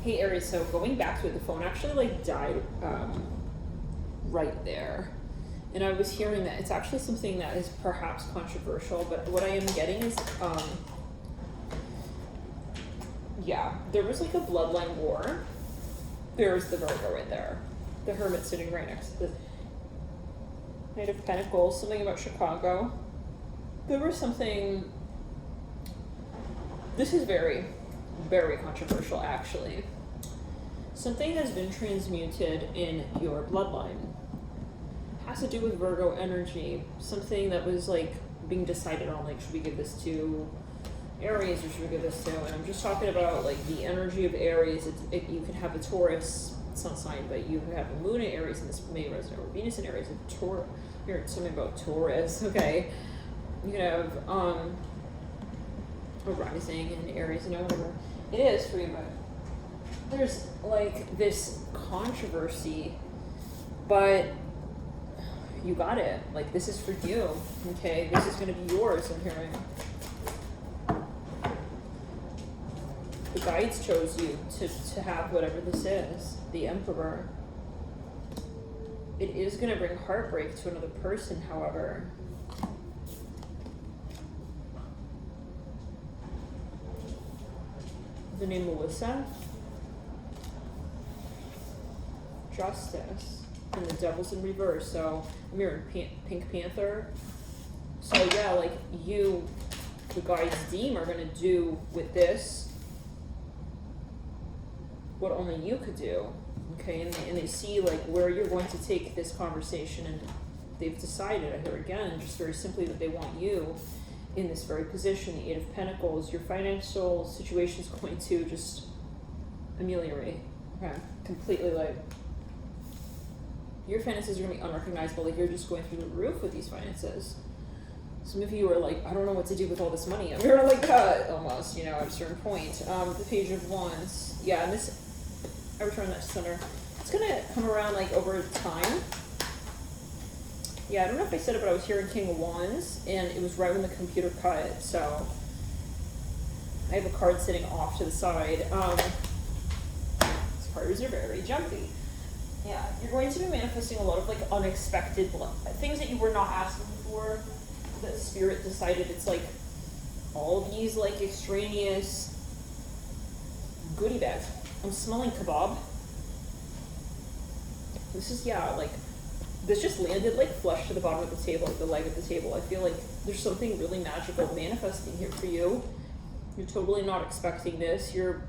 Hey Aries, so going back to it, the phone actually like died right there. And I was hearing that it's actually something that is perhaps controversial, but what I am getting is, yeah, there was like a bloodline war. There's the Virgo right there. The Hermit sitting right next to the Knight of Pentacles, something about Chicago. There was something, this is very, very controversial actually. Something has been transmuted in your bloodline. Has to do with Virgo energy. Something that was like being decided on, like should we give this to Aries or should we give this to, and I'm just talking about like the energy of Aries. You can have a Taurus sun sign, but you have a moon in Aries, and this may resonate, or Venus in Aries, and you're something about Taurus, okay? You can have a rising in Aries, you know, whatever it is for you, but there's like this controversy, but you got it. Like, this is for you, okay? This is going to be yours, I'm hearing. The guides chose you to have whatever this is, the Emperor. It is going to bring heartbreak to another person, however. The name Melissa. Justice. And the Devil's in reverse. So I'm hearing Pink Panther. So yeah, like you, the guides deem, are going to do with this what only you could do, okay? And they see like where you're going to take this conversation, and they've decided, I hear again, just very simply, that they want you in this very position. The Eight of Pentacles, your financial situation is going to just ameliorate, okay? Completely, like, your finances are going to be unrecognizable, like you're just going through the roof with these finances. Some of you are like, I don't know what to do with all this money. I'm here like almost, you know, at a certain point. The Page of Wands, yeah, and this, I return that to center. It's gonna come around like over time. Yeah, I don't know if I said it, but I was hearing King of Wands, and it was right when the computer cut, so I have a card sitting off to the side. These cards are very jumpy. Yeah, you're going to be manifesting a lot of like unexpected things that you were not asking for, that Spirit decided it's like all of these like extraneous goodie bags. I'm smelling kebab. This is, yeah, like, this just landed like flush to the bottom of the table, like the leg of the table. I feel like there's something really magical manifesting here for you. You're totally not expecting this. You're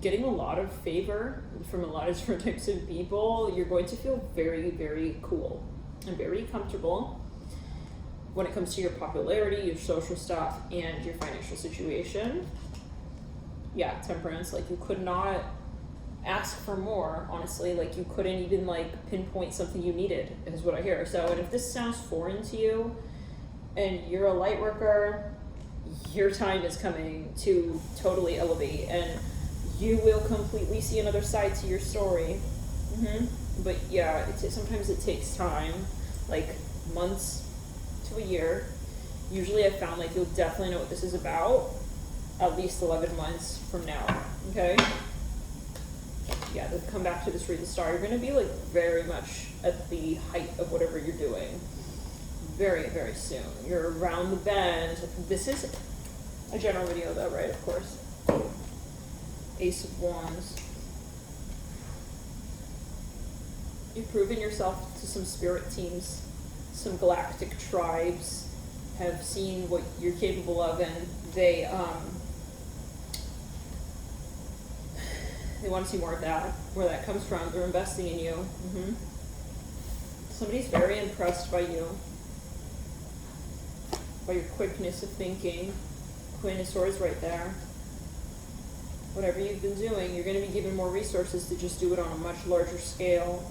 getting a lot of favor from a lot of different types of people. You're going to feel very, very cool and very comfortable when it comes to your popularity, your social stuff, and your financial situation. Yeah, Temperance, like you could not ask for more, honestly. Like you couldn't even like pinpoint something you needed, is what I hear. So, and if this sounds foreign to you and you're a light worker, your time is coming to totally elevate, and you will completely see another side to your story. But yeah, sometimes it takes time, like months to a year. Usually I've found like you'll definitely know what this is about at least 11 months from now, okay? Yeah, to come back to this read the star, you're going to be like very much at the height of whatever you're doing very, very soon. You're around the bend. This is a general video though, right? Of course. Ace of Wands. You've proven yourself to some spirit teams, some galactic tribes have seen what you're capable of, and they want to see more of that, where that comes from. They're investing in you. Somebody's very impressed by you, by your quickness of thinking. Queen of Swords right there. Whatever you've been doing, you're going to be given more resources to just do it on a much larger scale.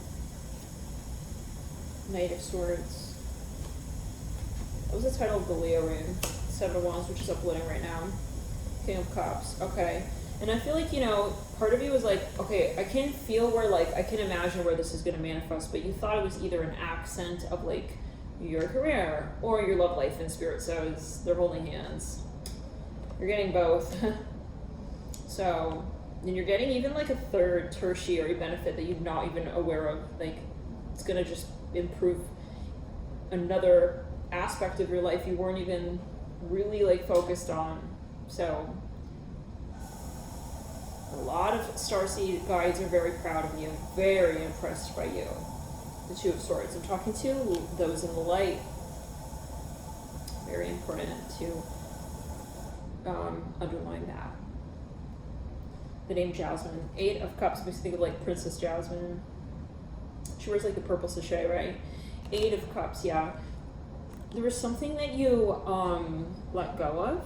Knight of Swords. What was the title of the Leo reading? Seven of Wands, which is uploading right now. King of Cups. Okay. And I feel like, you know, part of you was like, okay, I can feel where, like, I can imagine where this is going to manifest, but you thought it was either an accent of, like, your career or your love life, and Spirit says they're holding hands. You're getting both. So, And you're getting even like a third tertiary benefit that you're not even aware of. Like, it's gonna just improve another aspect of your life you weren't even really like focused on. So a lot of starseed guides are very proud of you, very impressed by you. The Two of Swords. I'm talking to those in the light. Very important to underline that. The name Jasmine. 8 of Cups makes me think of like Princess Jasmine. She wears like the purple sachet, right? 8 of Cups, yeah. There was something that you let go of.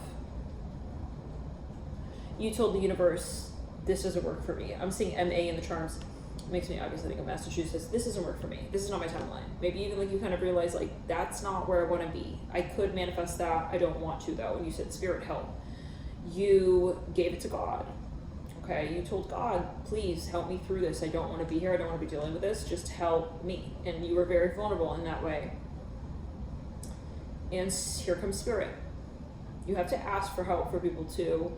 You told the universe, this doesn't work for me. I'm seeing MA in the charms. It makes me obviously think of Massachusetts. This doesn't work for me. This is not my timeline. Maybe even like you kind of realize like that's not where I want to be. I could manifest that. I don't want to though. And you said, Spirit, help. You gave it to God. Okay, you told God, please help me through this. I don't want to be here. I don't want to be dealing with this. Just help me. And you were very vulnerable in that way. And here comes Spirit. You have to ask for help for people to,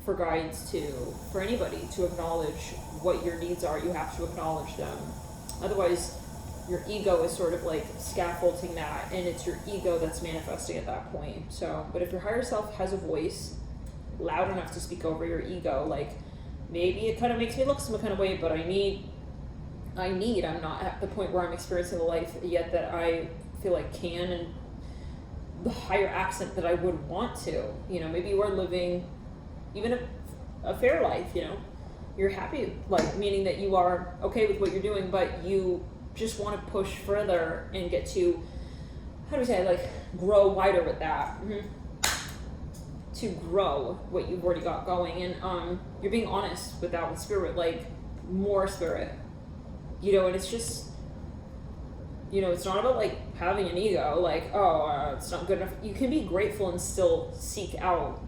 for guides to, for anybody to acknowledge what your needs are. You have to acknowledge them. Otherwise, your ego is sort of like scaffolding that, and it's your ego that's manifesting at that point. So, but if your higher self has a voice loud enough to speak over your ego, like, maybe it kind of makes me look some kind of way, but I'm not at the point where I'm experiencing the life yet that I feel like can, and the higher accent that I would want to. You know, maybe you are living even a fair life, you know. You're happy, like, meaning that you are okay with what you're doing, but you just want to push further and get to, how do we say, like, grow wider with that. To grow what you've already got going, and you're being honest with that with Spirit, like more Spirit, you know. And it's just, you know, it's not about like having an ego, like, it's not good enough. You can be grateful and still seek out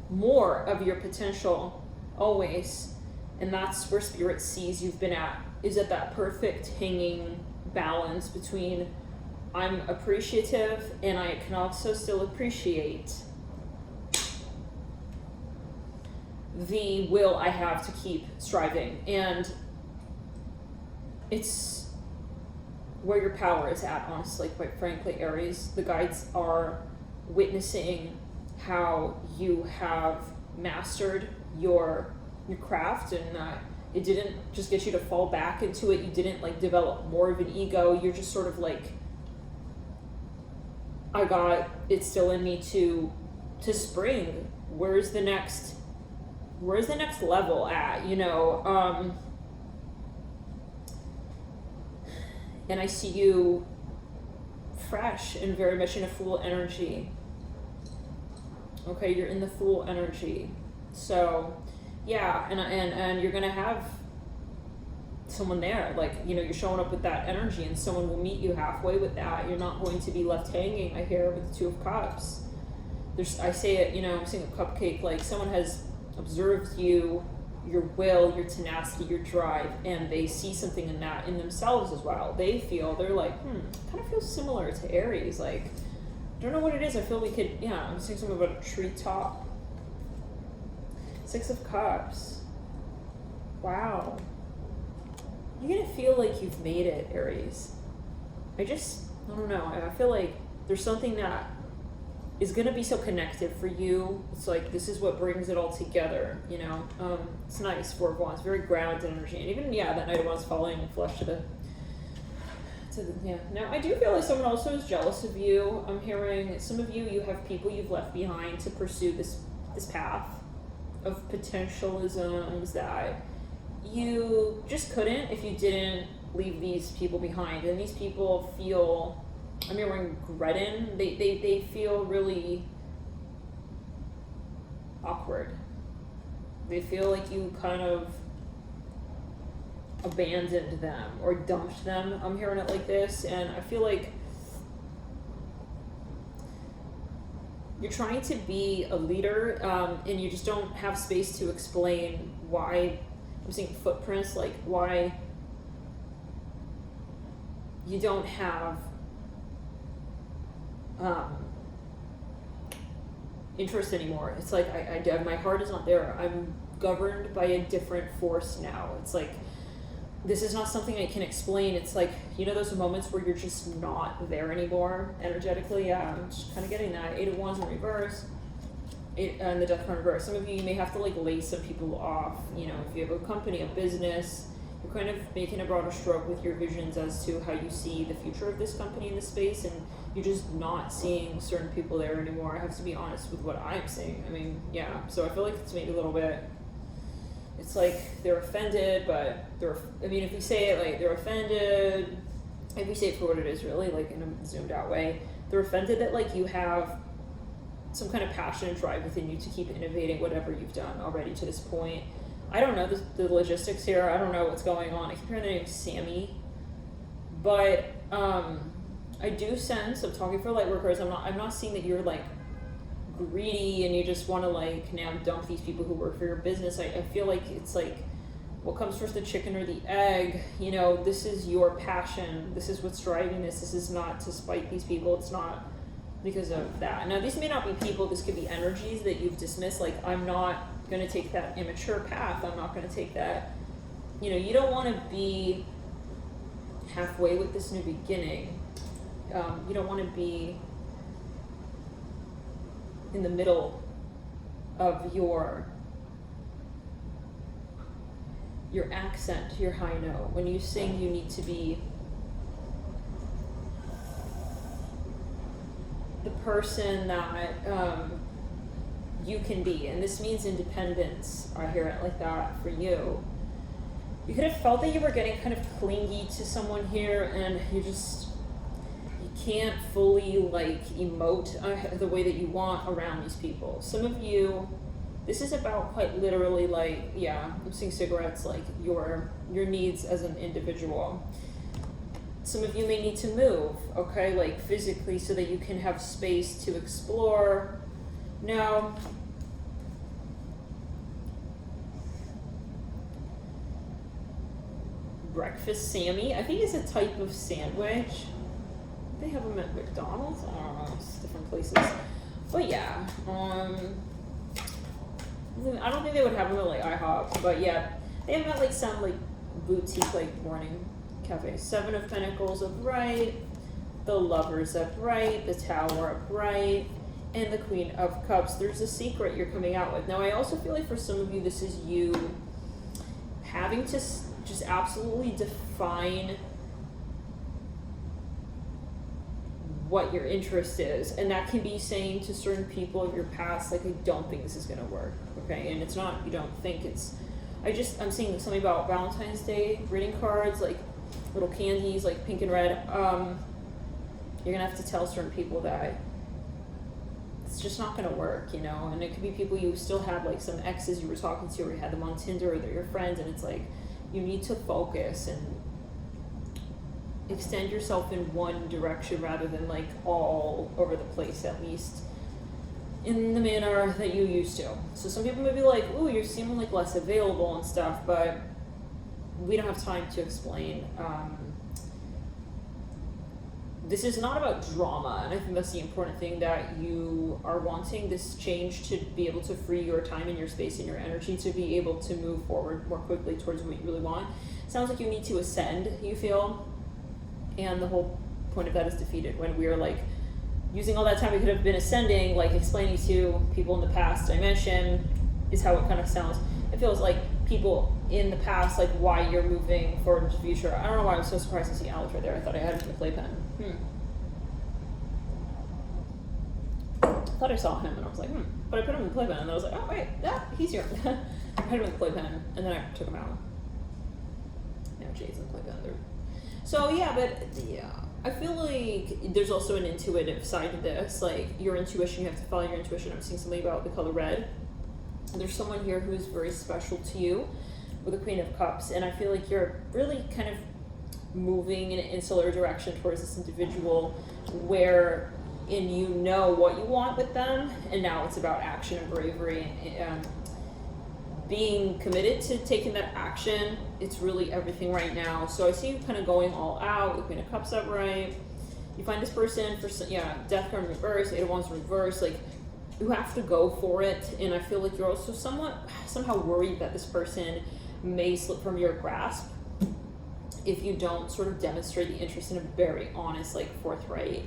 more of your potential always, and that's where Spirit sees you've been at, is at that perfect hanging balance between I'm appreciative and I can also still appreciate the will I have to keep striving. And it's where your power is at, honestly, quite frankly, Aries. The guides are witnessing how you have mastered your craft, and it didn't just get you to fall back into it. You didn't like develop more of an ego. You're just sort of like, I got it still in me to spring. Where's the next level at, you know? And I see you fresh and very much in a Fool energy. Okay, you're in the Fool energy. So yeah, and you're gonna have someone there, like, you know, you're showing up with that energy, and someone will meet you halfway with that. You're not going to be left hanging, I hear, with the Two of Cups. I say it, you know, I'm seeing a cupcake, like someone has observed you, your will, your tenacity, your drive, and they see something in that in themselves as well. They're like, kind of feels similar to Aries. Like, I don't know what it is. I feel we could, yeah, I'm seeing something about a treetop. 6 of Cups. Wow. You're gonna feel like you've made it, Aries. I don't know. I feel like there's something that is gonna be so connected for you. It's like, this is what brings it all together, you know? It's nice. 4 of Wands, very grounded energy. And even, yeah, that Knight of Wands falling flush to the, yeah. Now, I do feel like someone also is jealous of you. I'm hearing some of you have people you've left behind to pursue this path of potentialisms that you just couldn't if you didn't leave these people behind. And these people feel, I'm hearing Gredin, they feel really awkward. They feel like you kind of abandoned them or dumped them. I'm hearing it like this, and I feel like you're trying to be a leader, and you just don't have space to explain why. I'm seeing footprints, like why you don't have interest anymore. It's like my heart is not there. I'm governed by a different force now. It's like, this is not something I can explain. It's like, you know, those moments where you're just not there anymore energetically. Yeah, I'm just kind of getting that. 8 of Wands in reverse, and the Death card in reverse. Some of you may have to like lay some people off. You know, if you have a company, a business, you're kind of making a broader stroke with your visions as to how you see the future of this company in this space, and you're just not seeing certain people there anymore. I have to be honest with what I'm seeing. I mean, yeah. So I feel like it's maybe a little bit. It's like they're offended, but if we say it like they're offended, if we say it for what it is really, like in a zoomed out way, they're offended that like you have some kind of passion and drive within you to keep innovating whatever you've done already to this point. I don't know the logistics here. I don't know what's going on. I keep hearing the name Sammy, but I do sense, I'm talking for light workers, I'm not seeing that you're like greedy and you just want to like now dump these people who work for your business. I feel like it's like, what comes first, the chicken or the egg? You know, this is your passion. This is what's driving this. This is not to spite these people. It's not because of that. Now, these may not be people. This could be energies that you've dismissed. Like, I'm not going to take that immature path. I'm not going to take that. You know, you don't want to be halfway with this new beginning. You don't want to be in the middle of your accent, your high note. When you sing, you need to be the person that you can be. And this means independence. I hear it like that for you. You could have felt that you were getting kind of clingy to someone here, and you can't fully like emote the way that you want around these people. Some of you, this is about quite literally like, yeah, I'm seeing cigarettes, like your needs as an individual. Some of you may need to move, okay, like physically, so that you can have space to explore. Now, breakfast Sammy, I think it's a type of sandwich. They have them at McDonald's. I don't know, it's different places. But yeah, I don't think they would have them at like IHOP. But yeah, they have them at like some like boutique like morning cafe. 7 of Pentacles upright, the Lovers upright, the Tower upright, and the Queen of Cups. There's a secret you're coming out with. Now, I also feel like for some of you, this is you having to just absolutely define what your interest is, and that can be saying to certain people of your past, like, I don't think this is gonna work, okay? And it's not, you don't think it's, I'm seeing something about Valentine's Day, greeting cards, like little candies, like pink and red. You're gonna have to tell certain people that it's just not gonna work, you know? And it could be people you still have, like some exes you were talking to, or you had them on Tinder, or they're your friends, and it's like, you need to focus and extend yourself in one direction rather than like all over the place, at least in the manner that you used to. So some people may be like, ooh, you're seeming like less available and stuff, but we don't have time to explain. This is not about drama, and I think that's the important thing, that you are wanting this change to be able to free your time and your space and your energy to be able to move forward more quickly towards what you really want. Sounds like you need to ascend, you feel. And the whole point of that is defeated. When we are like using all that time we could have been ascending, like explaining to people in the past dimension, is how it kind of sounds. It feels like people in the past, like why you're moving forward into the future. I don't know why I was so surprised to see Alex right there. I thought I had it in the playpen. I thought I saw him and I was like, but I put him in the playpen and I was like, oh wait, yeah, he's here. I put him in the playpen and then I took him out. Now Jay's in the playpen. So yeah, but yeah, I feel like there's also an intuitive side to this. Like your intuition, you have to follow your intuition. I'm seeing something about the color red. There's someone here who is very special to you with the Queen of Cups, and I feel like you're really kind of moving in an insular direction towards this individual where you know what you want with them, and now it's about action and bravery and being committed to taking that action. It's really everything right now. So I see you kind of going all out, the Queen of Cups upright. You find this person for, Death card in reverse, 8 of Wands in reverse, like you have to go for it, and I feel like you're also somehow worried that this person may slip from your grasp if you don't sort of demonstrate the interest in a very honest, like forthright,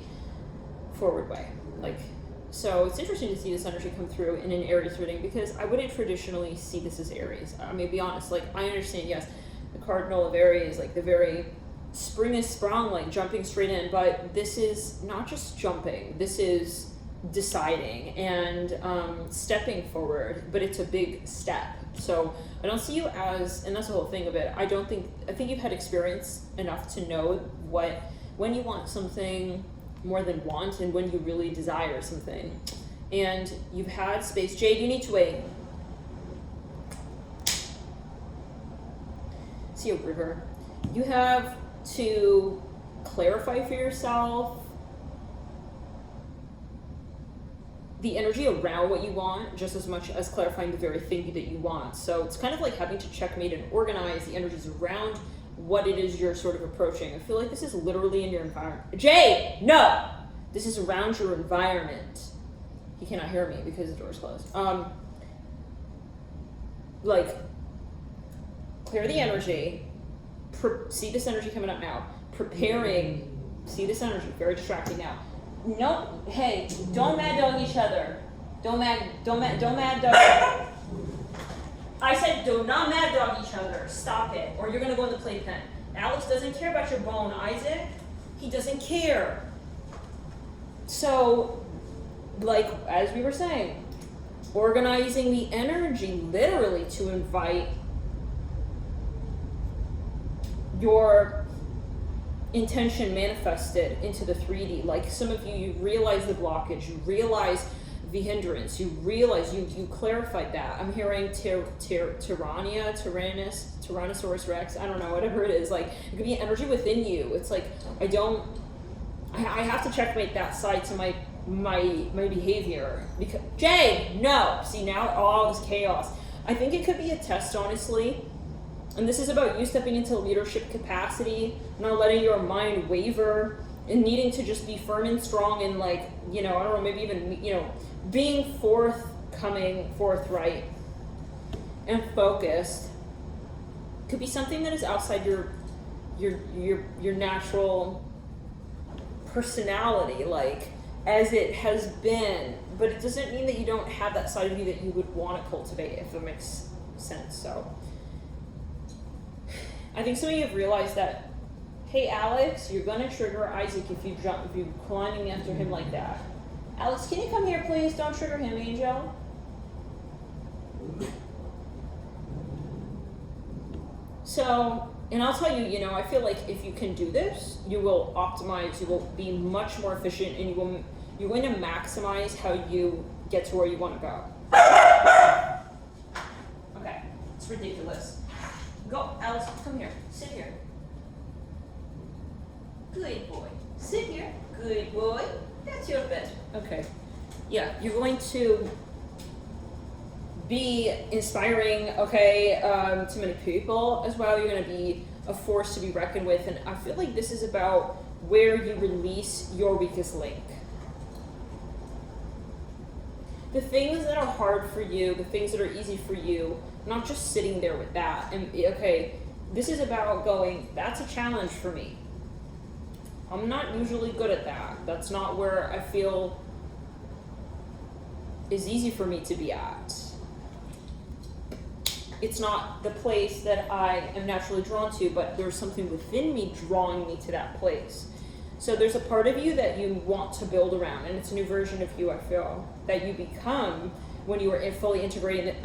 forward way. Like, so it's interesting to see this energy come through in an Aries reading, because I wouldn't traditionally see this as Aries. I mean, be honest, like, I understand, yes, the cardinal of Aries, like the very spring is sprung, like jumping straight in, but this is not just jumping, this is deciding and stepping forward, but it's a big step. So I don't see you as, and that's the whole thing of it, I think you've had experience enough to know when you want something more than want, and when you really desire something. And you've had space. Jade, you need to wait. See a river. You have to clarify for yourself the energy around what you want, just as much as clarifying the very thing that you want. So it's kind of like having to checkmate and organize the energies around what it is you're sort of approaching. I feel like this is literally in your environment. Jay, no! This is around your environment. He cannot hear me because the door's closed. Like, clear the energy. See this energy coming up now. Preparing. See this energy. Very distracting now. No, hey, don't mad dog each other. Don't mad dog. I said do not mad dog each other. Stop it, or you're gonna go in the playpen. Alex doesn't care about your bone, Isaac. He doesn't care. So, like, as we were saying, organizing the energy literally to invite your intention manifested into the 3D. Like, some of you realize the blockage, you realize the hindrance, you realize you clarified that. I'm hearing Tyrannosaurus Rex, I don't know, whatever it is. Like, it could be energy within you. It's like, I have to checkmate that side to my behavior. Because Jay, no. See, now all this chaos. I think it could be a test, honestly. And this is about you stepping into leadership capacity, not letting your mind waver, and needing to just be firm and strong, and, like, I don't know, maybe even, being forthcoming, forthright, and focused. Could be something that is outside your natural personality, like, as it has been, but it doesn't mean that you don't have that side of you that you would want to cultivate, if that makes sense. So I think some of you have realized that, hey Alex, you're gonna trigger Isaac if you're climbing after him like that. Alex, can you come here please? Don't trigger him, Angel. So, and I'll tell you, I feel like if you can do this, you will optimize, you will be much more efficient, and you're going to maximize how you get to where you want to go. Okay, it's ridiculous. Go, Alice, come here. Sit here. Good boy. Sit here. Good boy. That's your bed. Okay. Yeah, you're going to be inspiring, to many people as well. You're going to be a force to be reckoned with. And I feel like this is about where you release your weakest link. The things that are hard for you, the things that are easy for you, not just sitting there with that. And this is about going, that's a challenge for me. I'm not usually good at that. That's not where I feel is easy for me to be at. It's not the place that I am naturally drawn to, but there's something within me drawing me to that place. So there's a part of you that you want to build around, and it's a new version of you, I feel, that you become when you are fully integrated,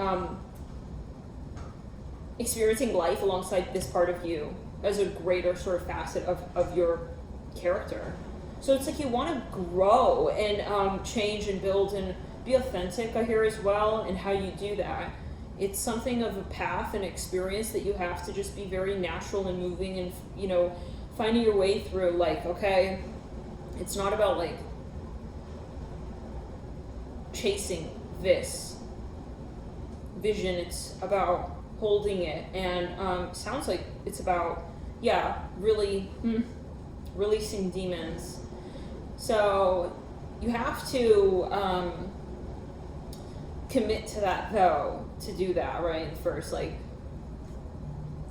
experiencing life alongside this part of you as a greater sort of facet of your character. So it's like you want to grow and change and build and be authentic, I hear, as well, and how you do that. It's something of a path and experience that you have to just be very natural and moving and, finding your way through. Like, okay, it's not about, like, chasing this vision. It's about holding it. And sounds like it's about, really releasing demons. So you have to commit to that though, to do that, right? First, like,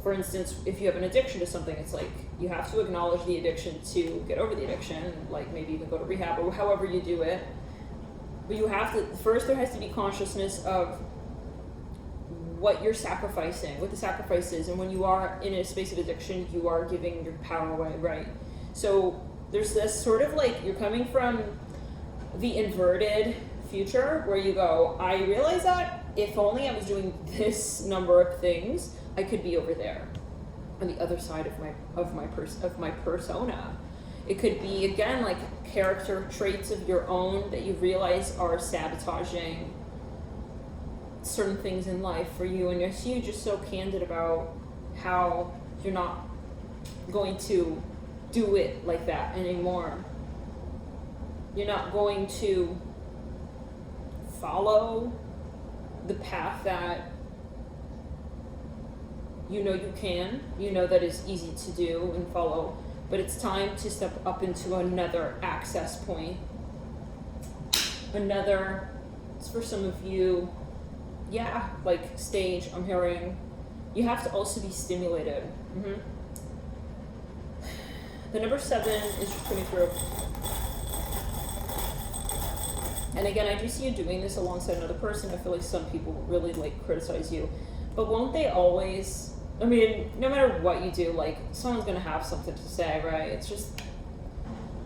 for instance, if you have an addiction to something, it's like you have to acknowledge the addiction to get over the addiction, like maybe even go to rehab or however you do it. But you have to, first there has to be consciousness of what you're sacrificing, what the sacrifice is. And when you are in a space of addiction, you are giving your power away, right? So there's this sort of like, you're coming from the inverted future where you go, I realize that if only I was doing this number of things, I could be over there on the other side of my persona. It could be, again, like character traits of your own that you realize are sabotaging certain things in life for you, and you're just so candid about how you're not going to do it like that anymore. You're not going to follow the path that you know you can, you know that is easy to do and follow, but it's time to step up into another access point. Another, it's for some of you, yeah, like stage, I'm hearing. You have to also be stimulated. The number 7 is just coming through. And again, I do see you doing this alongside another person. I feel like some people really like criticize you, but won't they always? I mean, no matter what you do, like someone's gonna have something to say, right? It's just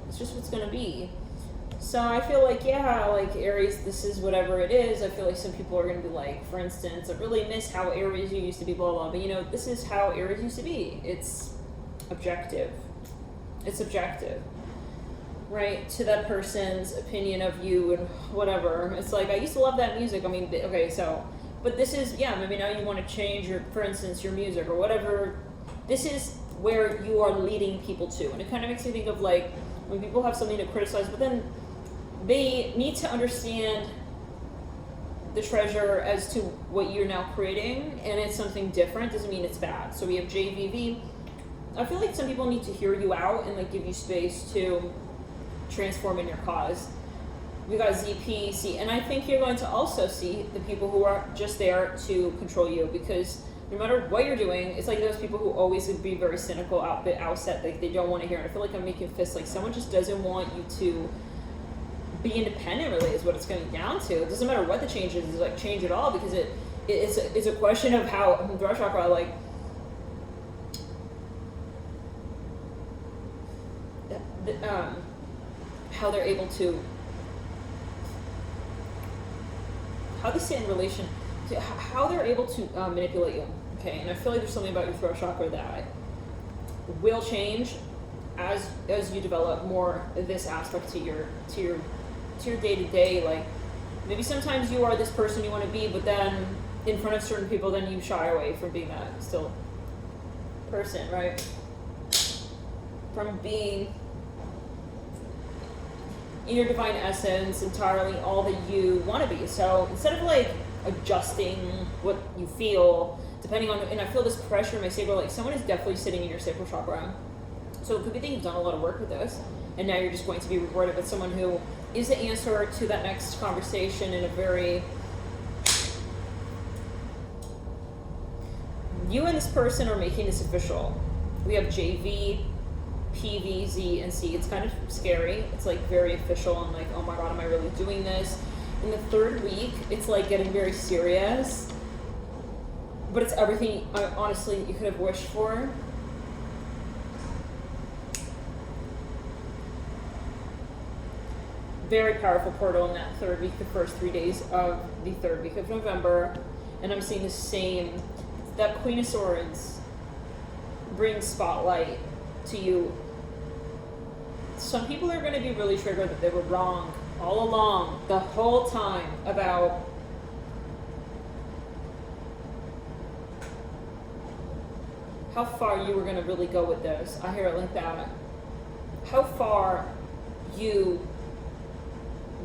what's gonna be. So I feel like, yeah, like Aries, this is whatever it is. I feel like some people are gonna be like, for instance, I really miss how Aries you used to be, blah blah. But you know, this is how Aries used to be. It's objective. It's objective. Right, to that person's opinion of you and whatever. It's like, I used to love that music. I mean, okay, so, but this is, yeah, maybe now you want to change your, for instance, your music or whatever. This is where you are leading people to. And it kind of makes me think of like, when people have something to criticize, but then they need to understand the treasure as to what you're now creating, and it's something different, doesn't mean it's bad. So we have JVV. I feel like some people need to hear you out and like give you space to transform in your cause. We got ZPC, and I think you're going to also see the people who are just there to control you, because no matter what you're doing, it's like those people who always would be very cynical at the outset, like they don't want to hear it. I feel like I'm making fists, like someone just doesn't want you to be independent, really, is what it's going down to. It doesn't matter what the change is, it's like change it all, because it's a question of how, throat chakra, like, how they're able to, how they stay in relation to how they're able to manipulate you. Okay, and I feel like there's something about your throat chakra that will change as you develop more this aspect to your day to day. Like maybe sometimes you are this person you want to be, but then in front of certain people, then you shy away from being that still person, right? From being in your divine essence, entirely all that you want to be. So instead of like adjusting what you feel, depending on, and I feel this pressure in my sacral, like someone is definitely sitting in your sacral chakra. So it could be that you've done a lot of work with this, and now you're just going to be rewarded with someone who is the answer to that next conversation in a very, you and this person are making this official. We have JV, PV, Z, and C. It's kind of scary. It's like very official and like, oh my God, am I really doing this? In the third week, it's like getting very serious, but it's everything honestly you could have wished for. Very powerful portal in that third week, the first 3 days of the third week of November. And I'm seeing the same, that Queen of Swords brings spotlight to you. Some people are going to be really triggered that they were wrong all along, the whole time, about how far you were going to really go with this. I hear it like that. How far you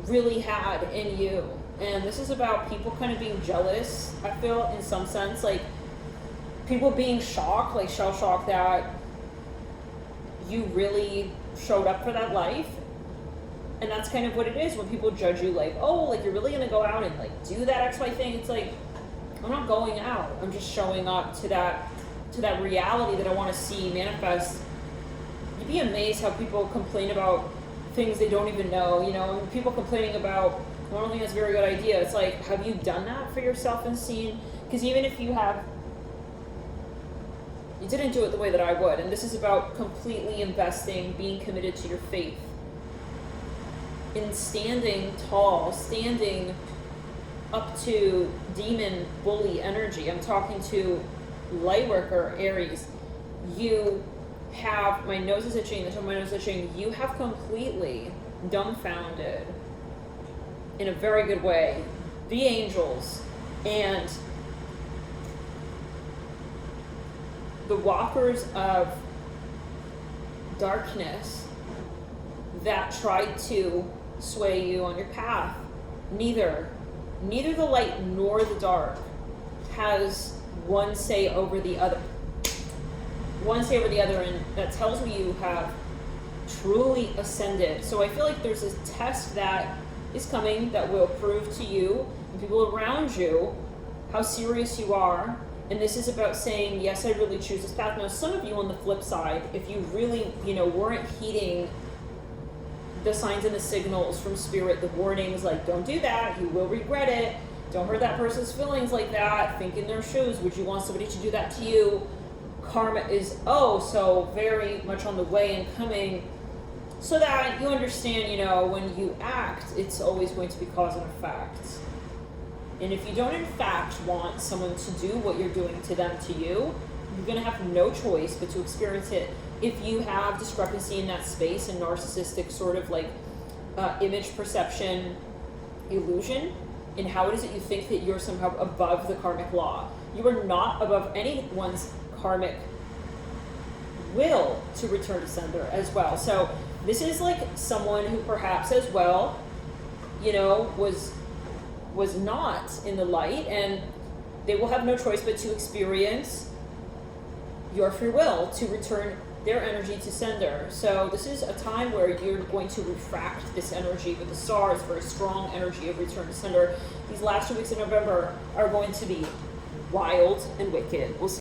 really had in you. And this is about people kind of being jealous, I feel, in some sense, like people being shocked, like shell shocked that you really showed up for that life. And that's kind of what it is when people judge you, like, oh, like, you're really gonna go out and like do that XY thing. It's like, I'm not going out. I'm just showing up to that reality that I want to see manifest. You'd be amazed how people complain about things they don't even know. You know, and people complaining about, I don't think that's a very good idea. It's like, have you done that for yourself and seen? Because even if you have, you didn't do it the way that I would. And this is about completely investing, being committed to your faith, in standing tall, standing up to demon bully energy. I'm talking to light worker Aries. You have, my nose is itching, the top of my nose is itching. You have completely dumbfounded, in a very good way, the angels and the walkers of darkness that tried to sway you on your path. Neither the light nor the dark has one say over the other. And that tells me you have truly ascended. So I feel like there's a test that is coming that will prove to you and people around you how serious you are. And this is about saying, yes, I really choose this path. Now, some of you on the flip side, if you really, weren't heeding the signs and the signals from spirit, the warnings, like, don't do that, you will regret it, don't hurt that person's feelings like that, think in their shoes, would you want somebody to do that to you? Karma is so very much on the way and coming, so that you understand, when you act, it's always going to be cause and effect. And if you don't in fact want someone to do what you're doing to them to you, you're going to have no choice but to experience it. If you have discrepancy in that space and narcissistic sort of like image perception illusion, in how it is that you think that you're somehow above the karmic law. You are not above anyone's karmic will to return to sender as well. So this is like someone who perhaps as well, was not in the light, and they will have no choice but to experience your free will to return their energy to sender. So this is a time where you're going to refract this energy with the stars, very strong energy of return to sender. These last 2 weeks of November are going to be wild and wicked. We'll see.